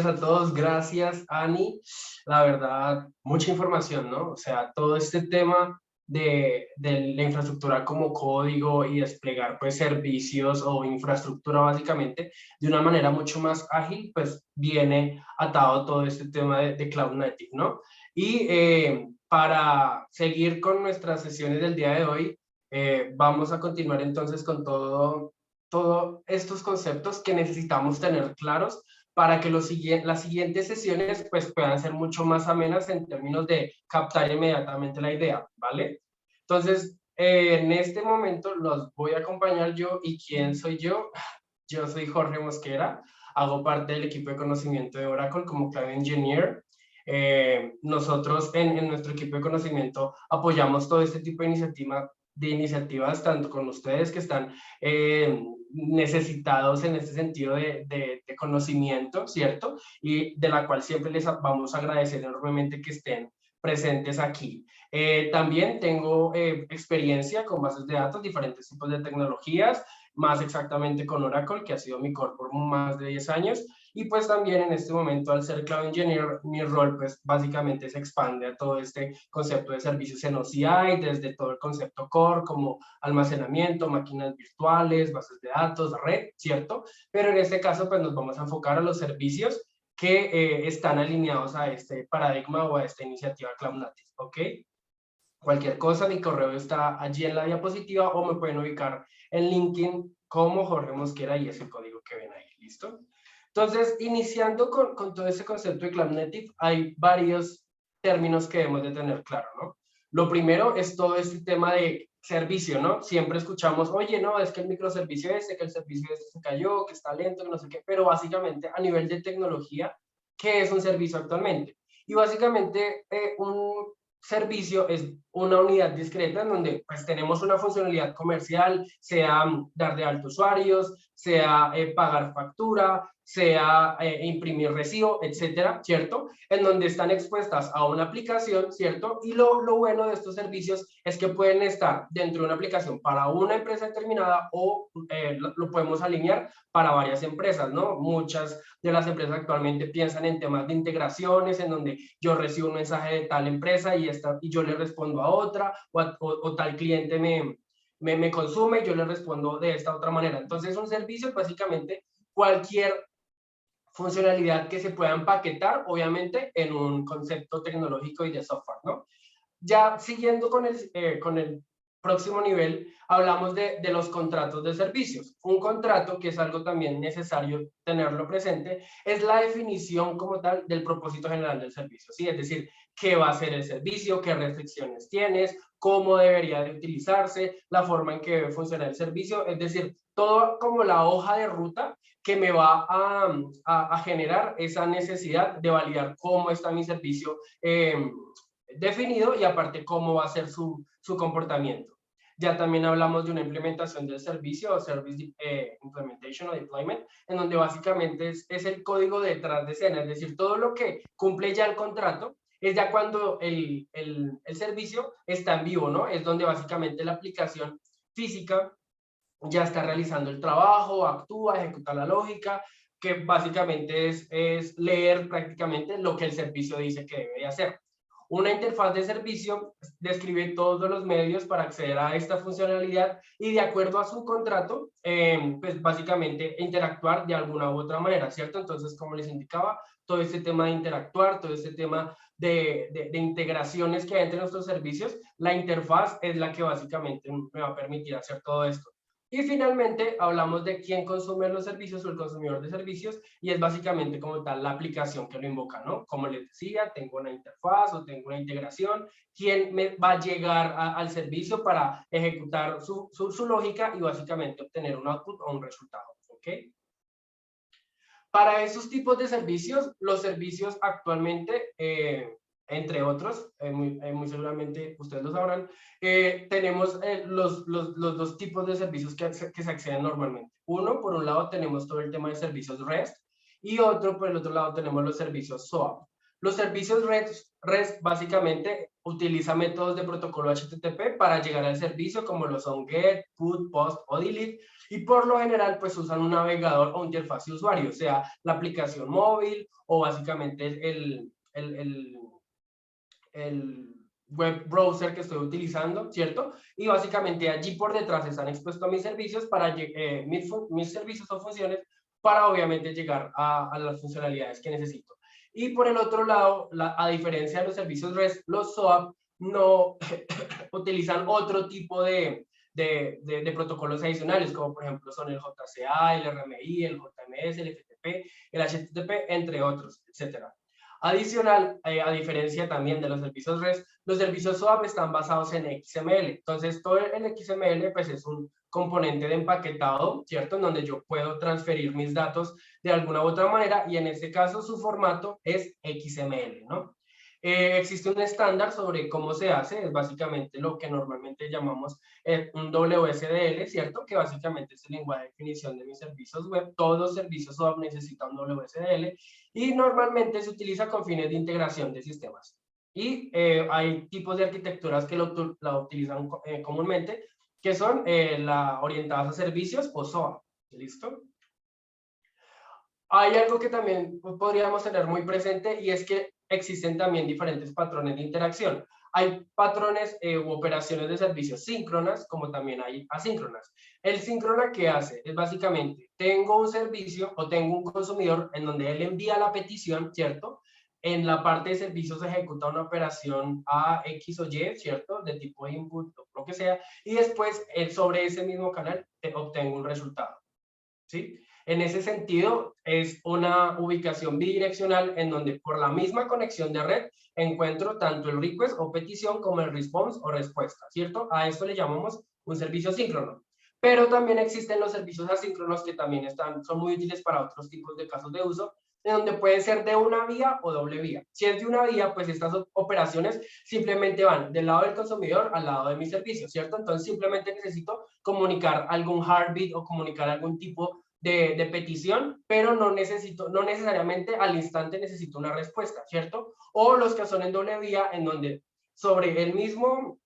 a todos, gracias Ani. La verdad, mucha información, ¿no? O sea, todo este tema de la infraestructura como código y desplegar pues servicios o infraestructura básicamente de una manera mucho más ágil, pues viene atado todo este tema de Cloud Native, ¿no? Y para seguir con nuestras sesiones del día de hoy, vamos a continuar entonces con todos estos conceptos que necesitamos tener claros para que las siguientes sesiones pues, puedan ser mucho más amenas en términos de captar inmediatamente la idea, ¿vale? Entonces, en este momento los voy a acompañar yo. ¿Y quién soy yo? Yo soy Jorge Mosquera, hago parte del equipo de conocimiento de Oracle como Cloud Engineer. Nosotros en nuestro equipo de conocimiento apoyamos todo este tipo de iniciativas tanto con ustedes que están necesitados en este sentido de conocimiento, ¿cierto? Y de la cual siempre les vamos a agradecer enormemente que estén presentes aquí. También tengo experiencia con bases de datos, diferentes tipos de tecnologías, más exactamente con Oracle, que ha sido mi core por más de 10 años. Y pues también en este momento, al ser Cloud Engineer, mi rol pues básicamente se expande a todo este concepto de servicios en OCI, desde todo el concepto core, como almacenamiento, máquinas virtuales, bases de datos, red, ¿cierto? Pero en este caso pues nos vamos a enfocar a los servicios que están alineados a este paradigma o a esta iniciativa Cloud Native, ¿ok? Cualquier cosa, mi correo está allí en la diapositiva o me pueden ubicar en LinkedIn como Jorge Mosquera y es el código que ven ahí, ¿listo? Entonces, iniciando con todo ese concepto de Cloud Native, hay varios términos que debemos de tener claro, ¿no? Lo primero es todo este tema de servicio, ¿no? Siempre escuchamos, oye, no, es que el microservicio que el servicio se cayó, que está lento, que no sé qué, pero básicamente a nivel de tecnología, ¿qué es un servicio actualmente? Y básicamente un servicio es una unidad discreta en donde pues tenemos una funcionalidad comercial, sea dar de alto usuarios, sea pagar factura, sea imprimir recibo, etcétera, ¿cierto? En donde están expuestas a una aplicación, ¿cierto? Y lo bueno de estos servicios es que pueden estar dentro de una aplicación para una empresa determinada o lo podemos alinear para varias empresas, ¿no? Muchas de las empresas actualmente piensan en temas de integraciones, en donde yo recibo un mensaje de tal empresa y yo le respondo a otra, o tal cliente me consume y yo le respondo de esta otra manera. Entonces, un servicio es básicamente cualquier funcionalidad que se pueda empaquetar, obviamente, en un concepto tecnológico y de software, ¿no? Ya siguiendo con el próximo nivel, hablamos de los contratos de servicios. Un contrato, que es algo también necesario tenerlo presente, es la definición como tal del propósito general del servicio, ¿sí? Es decir, qué va a ser el servicio, qué restricciones tienes, cómo debería de utilizarse, la forma en que debe funcionar el servicio, es decir, todo como la hoja de ruta que me va a generar esa necesidad de validar cómo está mi servicio definido y aparte cómo va a ser su comportamiento. Ya también hablamos de una implementación del servicio o Service Implementation o Deployment, en donde básicamente es el código detrás de escena, es decir, todo lo que cumple ya el contrato es ya cuando el servicio está en vivo, ¿no? Es donde básicamente la aplicación física ya está realizando el trabajo, actúa, ejecuta la lógica, que básicamente es leer prácticamente lo que el servicio dice que debe hacer. Una interfaz de servicio describe todos los medios para acceder a esta funcionalidad y de acuerdo a su contrato, pues básicamente interactuar de alguna u otra manera, ¿cierto? Entonces, como les indicaba, todo este tema de interactuar, todo este tema de integraciones que hay entre nuestros servicios, la interfaz es la que básicamente me va a permitir hacer todo esto. Y finalmente hablamos de quién consume los servicios o el consumidor de servicios y es básicamente como tal la aplicación que lo invoca, ¿no? Como les decía, tengo una interfaz o tengo una integración, quién me va a llegar al servicio para ejecutar su lógica y básicamente obtener un output o un resultado, ¿ok? Para esos tipos de servicios, los servicios actualmente, entre otros, muy seguramente ustedes lo sabrán, tenemos los dos tipos de servicios que se acceden normalmente. Uno, por un lado, tenemos todo el tema de servicios REST y otro, por el otro lado, tenemos los servicios SOAP. Los servicios REST básicamente utiliza métodos de protocolo HTTP para llegar al servicio, como lo son GET, PUT, POST o DELETE, y por lo general pues usan un navegador o interfaz de usuario, o sea, la aplicación móvil o básicamente el web browser que estoy utilizando, ¿cierto? Y básicamente allí por detrás están expuestos mis servicios para mis servicios o funciones para obviamente llegar a las funcionalidades que necesito. Y por el otro lado, a diferencia de los servicios REST, los SOAP no utilizan otro tipo de protocolos adicionales, como por ejemplo son el JCA, el RMI, el JMS, el FTP, el HTTP, entre otros, etcétera. Adicional, a diferencia también de los servicios REST, los servicios SOAP están basados en XML. Entonces, todo el XML pues, es un componente de empaquetado, ¿cierto? En donde yo puedo transferir mis datos de alguna u otra manera y en este caso su formato es XML, ¿no? Existe un estándar sobre cómo se hace, es básicamente lo que normalmente llamamos un WSDL, ¿cierto? Que básicamente es el lenguaje de definición de mis servicios web. Todos los servicios web necesitan un WSDL y normalmente se utiliza con fines de integración de sistemas. Y hay tipos de arquitecturas que la utilizan comúnmente, que son orientadas a servicios o SOA. ¿Listo? Hay algo que también podríamos tener muy presente y es que existen también diferentes patrones de interacción. Hay patrones u operaciones de servicios síncronas, como también hay asíncronas. El síncrona, ¿qué hace? Es básicamente, tengo un servicio o tengo un consumidor en donde él envía la petición, ¿cierto? En la parte de servicios se ejecuta una operación A, X o Y, ¿cierto? De tipo input o lo que sea, y después sobre ese mismo canal obtengo un resultado, ¿sí? En ese sentido, es una ubicación bidireccional en donde por la misma conexión de red encuentro tanto el request o petición como el response o respuesta, ¿cierto? A esto le llamamos un servicio síncrono. Pero también existen los servicios asíncronos que también son muy útiles para otros tipos de casos de uso, en donde puede ser de una vía o doble vía. Si es de una vía, pues estas operaciones simplemente van del lado del consumidor al lado de mi servicio, ¿cierto? Entonces simplemente necesito comunicar algún heartbeat o comunicar algún tipo de petición, pero no necesariamente al instante necesito una respuesta, ¿cierto? O los que son en doble vía, en donde sobre el mismo,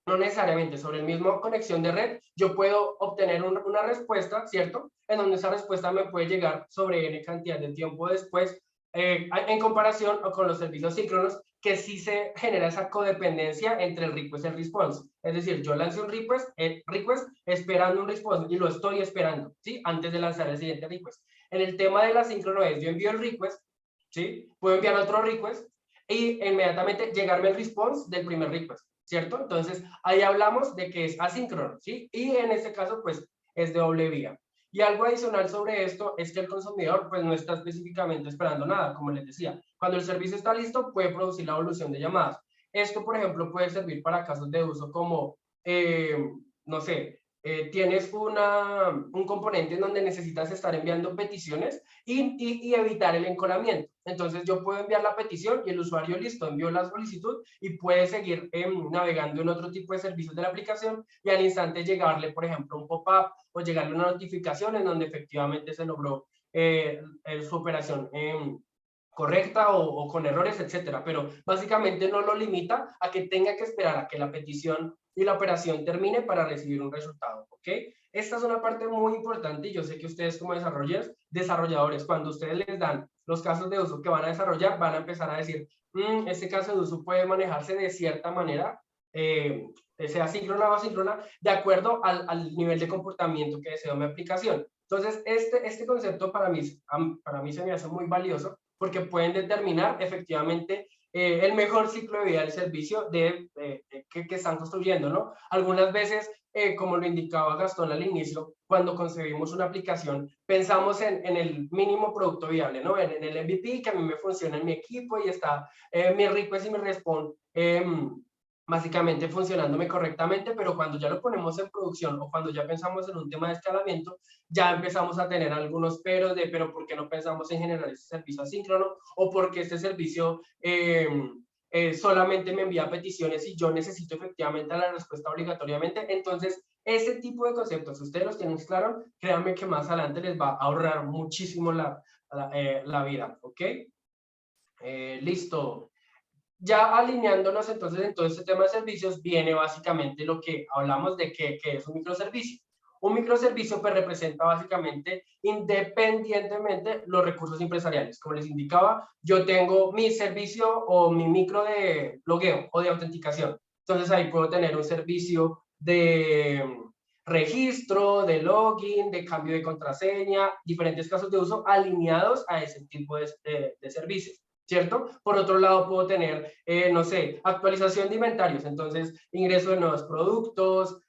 no necesariamente sobre el mismo conexión de red, yo puedo obtener una respuesta, ¿cierto? En donde esa respuesta me puede llegar sobre N cantidad de tiempo después, en comparación con los servicios síncronos, que sí se genera esa codependencia entre el request y el response. Es decir, yo lancé un request esperando un response y lo estoy esperando, ¿sí? Antes de lanzar el siguiente request. En el tema de la síncrono es, yo envío el request, ¿sí? Puedo enviar otro request y inmediatamente llegarme el response del primer request, ¿cierto? Entonces, ahí hablamos de que es asíncrono, ¿sí? Y en este caso, pues, es de doble vía. Y algo adicional sobre esto es que el consumidor pues no está específicamente esperando nada, como les decía. Cuando el servicio está listo, puede producir la evolución de llamadas. Esto, por ejemplo, puede servir para casos de uso como, no sé, tienes un componente en donde necesitas estar enviando peticiones y evitar el encolamiento. Entonces yo puedo enviar la petición y el usuario listo envió la solicitud y puede seguir navegando en otro tipo de servicios de la aplicación y al instante llegarle, por ejemplo, un pop-up o llegarle una notificación en donde efectivamente se logró su operación correcta o con errores, etcétera. Pero básicamente no lo limita a que tenga que esperar a que la petición y la operación termine para recibir un resultado, ¿ok? Esta es una parte muy importante y yo sé que ustedes como desarrolladores, cuando ustedes les dan los casos de uso que van a desarrollar, van a empezar a decir, este caso de uso puede manejarse de cierta manera, sea síncrona o asíncrona, de acuerdo al nivel de comportamiento que deseo mi aplicación. Entonces, este concepto para mí se me hace muy valioso porque pueden determinar efectivamente el mejor ciclo de vida del servicio que están construyendo, ¿no? Algunas veces, como lo indicaba Gastón al inicio, cuando concebimos una aplicación, pensamos en el mínimo producto viable, ¿no? En el MVP, que a mí me funciona en mi equipo y está mi request y mi response básicamente funcionándome correctamente, pero cuando ya lo ponemos en producción o cuando ya pensamos en un tema de escalamiento, ya empezamos a tener algunos peros pero ¿por qué no pensamos en generar ese servicio asíncrono? O porque este servicio solamente me envía peticiones y yo necesito efectivamente la respuesta obligatoriamente. Entonces, ese tipo de conceptos, si ustedes los tienen claro, créanme que más adelante les va a ahorrar muchísimo la vida, ¿ok? Listo. Ya alineándonos entonces en todo este tema de servicios, viene básicamente lo que hablamos de que es un microservicio. Un microservicio pues representa básicamente independientemente los recursos empresariales. Como les indicaba, yo tengo mi servicio o mi micro de logueo o de autenticación. Entonces ahí puedo tener un servicio de registro, de login, de cambio de contraseña, diferentes casos de uso alineados a ese tipo de servicios. ¿Cierto? Por otro lado, puedo tener, no sé, actualización de inventarios, entonces ingreso de nuevos productos,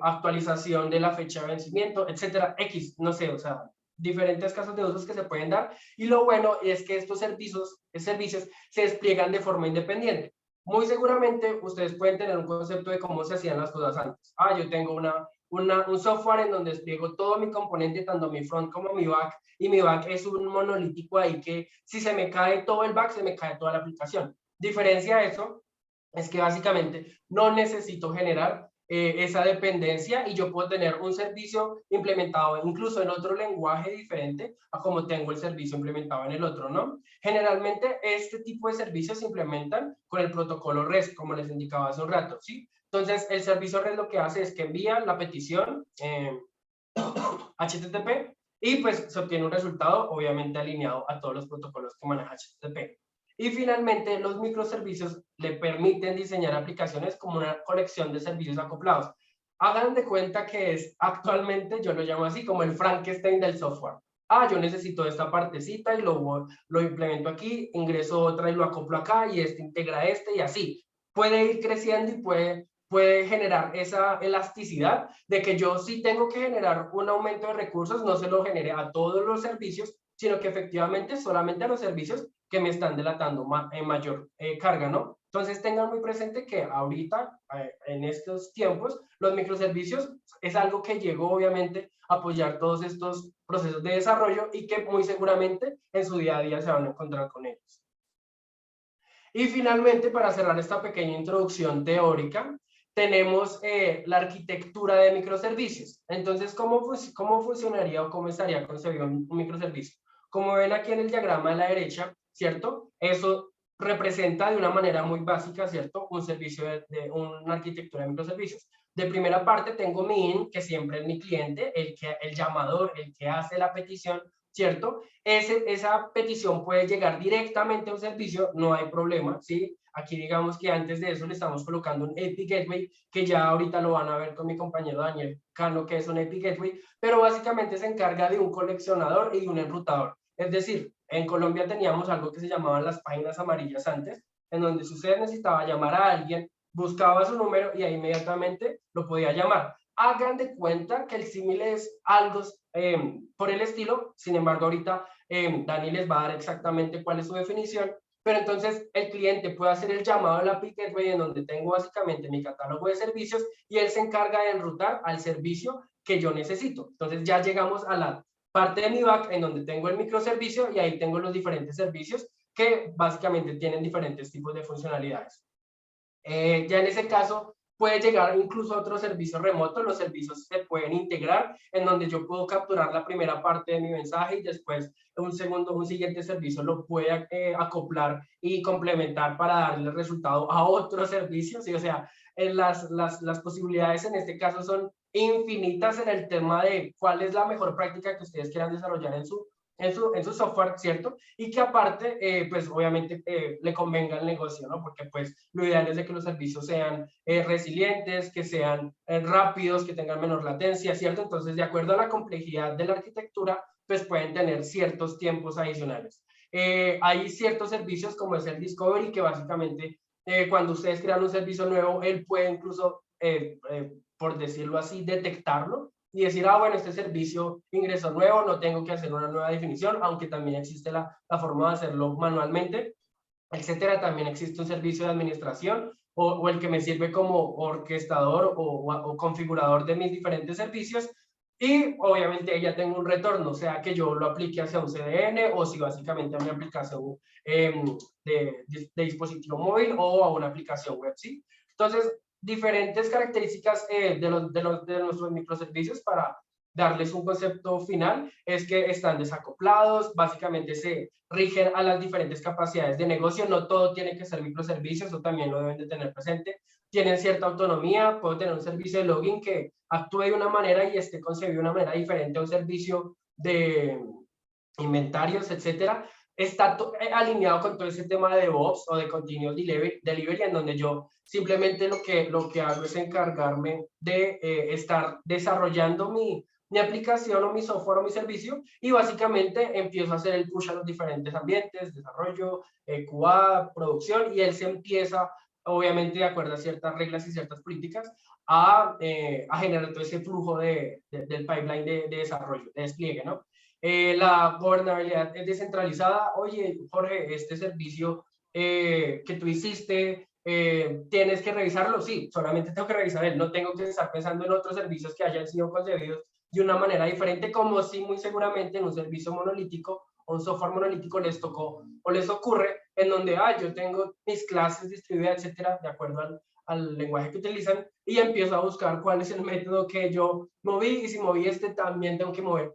actualización de la fecha de vencimiento, etcétera, X, no sé, o sea, diferentes casos de usos que se pueden dar. Y lo bueno es que estos servicios se despliegan de forma independiente. Muy seguramente ustedes pueden tener un concepto de cómo se hacían las cosas antes. Ah, yo tengo un software en donde despliego todo mi componente, tanto mi front como mi back, y mi back es un monolítico ahí que si se me cae todo el back, se me cae toda la aplicación. Diferencia de eso es que básicamente no necesito generar esa dependencia y yo puedo tener un servicio implementado incluso en otro lenguaje diferente a como tengo el servicio implementado en el otro, ¿no? Generalmente este tipo de servicios se implementan con el protocolo REST, como les indicaba hace un rato, ¿sí? Entonces, el servicio REST lo que hace es que envía la petición HTTP y pues se obtiene un resultado obviamente alineado a todos los protocolos que maneja HTTP. Y finalmente, los microservicios le permiten diseñar aplicaciones como una colección de servicios acoplados. Hagan de cuenta que es actualmente, yo lo llamo así, como el Frankenstein del software. Ah, yo necesito esta partecita y lo implemento aquí, ingreso otra y lo acoplo acá y este integra este y así. Puede ir creciendo y puede generar esa elasticidad de que yo sí tengo que generar un aumento de recursos, no se lo genere a todos los servicios, sino que efectivamente solamente a los servicios que me están delatando en mayor carga, ¿no? Entonces tengan muy presente que ahorita, en estos tiempos, los microservicios es algo que llegó obviamente a apoyar todos estos procesos de desarrollo y que muy seguramente en su día a día se van a encontrar con ellos. Y finalmente, para cerrar esta pequeña introducción teórica, tenemos la arquitectura de microservicios. Entonces, ¿cómo funcionaría o cómo estaría concebido un microservicio? Como ven aquí en el diagrama de la derecha, ¿cierto? Eso representa de una manera muy básica, ¿cierto? Un servicio de una arquitectura de microservicios. De primera parte tengo mi IN, que siempre es mi cliente, el llamador, el que hace la petición, ¿cierto? Esa petición puede llegar directamente a un servicio, no hay problema, ¿sí? Aquí digamos que antes de eso le estamos colocando un API Gateway, que ya ahorita lo van a ver con mi compañero Daniel Cano, que es un API Gateway, pero básicamente se encarga de un coleccionador y de un enrutador. Es decir, en Colombia teníamos algo que se llamaban las páginas amarillas antes, en donde si usted necesitaba llamar a alguien, buscaba su número y ahí inmediatamente lo podía llamar. Hagan de cuenta que el símil es algo por el estilo, sin embargo ahorita Dani les va a dar exactamente cuál es su definición, pero entonces el cliente puede hacer el llamado a la API Gateway en donde tengo básicamente mi catálogo de servicios y él se encarga de enrutar al servicio que yo necesito. Entonces ya llegamos a la parte de mi back en donde tengo el microservicio y ahí tengo los diferentes servicios que básicamente tienen diferentes tipos de funcionalidades. Ya en ese caso puede llegar incluso a otros servicios remotos, los servicios se pueden integrar en donde yo puedo capturar la primera parte de mi mensaje y después un siguiente servicio lo puede acoplar y complementar para darle resultado a otro servicio, ¿sí? O sea, las posibilidades en este caso son infinitas en el tema de cuál es la mejor práctica que ustedes quieran desarrollar en su software, ¿cierto? Y que aparte, pues obviamente le convenga el negocio, ¿no? Porque pues lo ideal es de que los servicios sean resilientes, que sean rápidos, que tengan menor latencia, ¿cierto? Entonces, de acuerdo a la complejidad de la arquitectura, pues pueden tener ciertos tiempos adicionales. Hay ciertos servicios como es el Discovery, que básicamente cuando ustedes crean un servicio nuevo, él puede incluso, por decirlo así, detectarlo y decir, ah, bueno, este servicio ingresó nuevo, no tengo que hacer una nueva definición, aunque también existe la forma de hacerlo manualmente, etcétera. También existe un servicio de administración o el que me sirve como orquestador o configurador de mis diferentes servicios. Y obviamente ya tengo un retorno, sea que yo lo aplique hacia un CDN o si básicamente a una aplicación de dispositivo móvil o a una aplicación web, ¿sí? Entonces, diferentes características de nuestros microservicios darles un concepto final, es que están desacoplados, básicamente se rigen a las diferentes capacidades de negocio, no todo tiene que ser microservicios, eso también lo deben de tener presente, tienen cierta autonomía, puedo tener un servicio de login que actúe de una manera y esté concebido de una manera diferente a un servicio de inventarios, etcétera, está alineado con todo ese tema de DevOps o de Continuous Delivery, en donde yo simplemente lo que hago es encargarme de estar desarrollando mi aplicación o mi software o mi servicio y básicamente empiezo a hacer el push a los diferentes ambientes, desarrollo, QA, producción, y él se empieza, obviamente de acuerdo a ciertas reglas y ciertas políticas, a generar todo ese flujo del pipeline de desarrollo, de despliegue, ¿no? La gobernabilidad es descentralizada. Oye, Jorge, este servicio que tú hiciste, ¿tienes que revisarlo? Sí, solamente tengo que revisar él. No tengo que estar pensando en otros servicios que hayan sido concebidos de una manera diferente, como si muy seguramente en un servicio monolítico o un software monolítico les tocó o les ocurre en donde yo tengo mis clases distribuidas, etcétera, de acuerdo al lenguaje que utilizan, y empiezo a buscar cuál es el método que yo moví, y si moví este también tengo que mover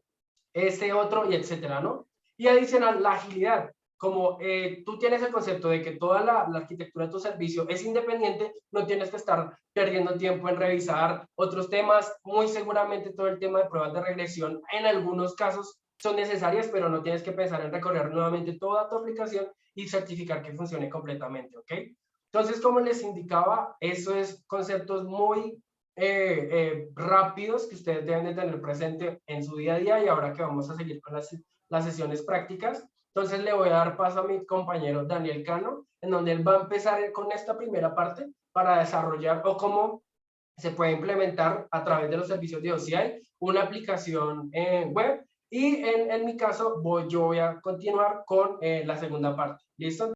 ese otro, y etcétera, ¿no? Y adicional, la agilidad. Como tú tienes el concepto de que toda la arquitectura de tu servicio es independiente, no tienes que estar perdiendo tiempo en revisar otros temas. Muy seguramente todo el tema de pruebas de regresión en algunos casos son necesarias, pero no tienes que pensar en recorrer nuevamente toda tu aplicación y certificar que funcione completamente, ¿ok? Entonces, como les indicaba, eso es conceptos muy rápidos que ustedes deben de tener presente en su día a día, y ahora que vamos a seguir con las sesiones prácticas, entonces le voy a dar paso a mi compañero Daniel Cano, en donde él va a empezar con esta primera parte para desarrollar o cómo se puede implementar a través de los servicios de OCI una aplicación web, y en mi caso yo voy a continuar con la segunda parte. ¿Listo?